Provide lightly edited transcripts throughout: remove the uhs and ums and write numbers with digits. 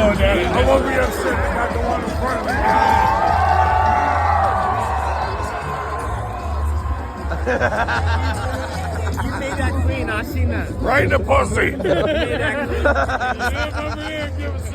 know, Daddy. I won't be upset about the one in front of me. You made that clean, I seen that. Right in the pussy. You made that clean. Yeah, my man, give us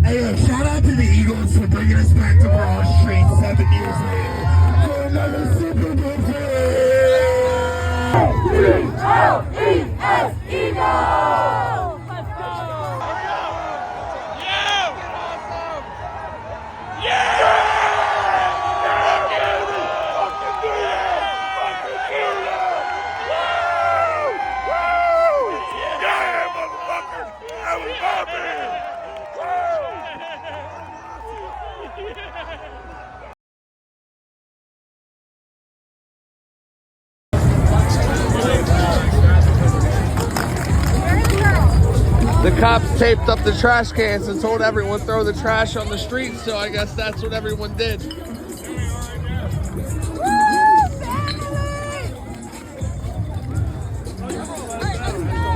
Hey, shout out to the Eagles for bringing us back to Broad Street 7 years later for another Super Bowl E-L-E-S, Eagles! Let's go! The cops taped up the trash cans and told everyone throw the trash on the street, so I guess that's what everyone did.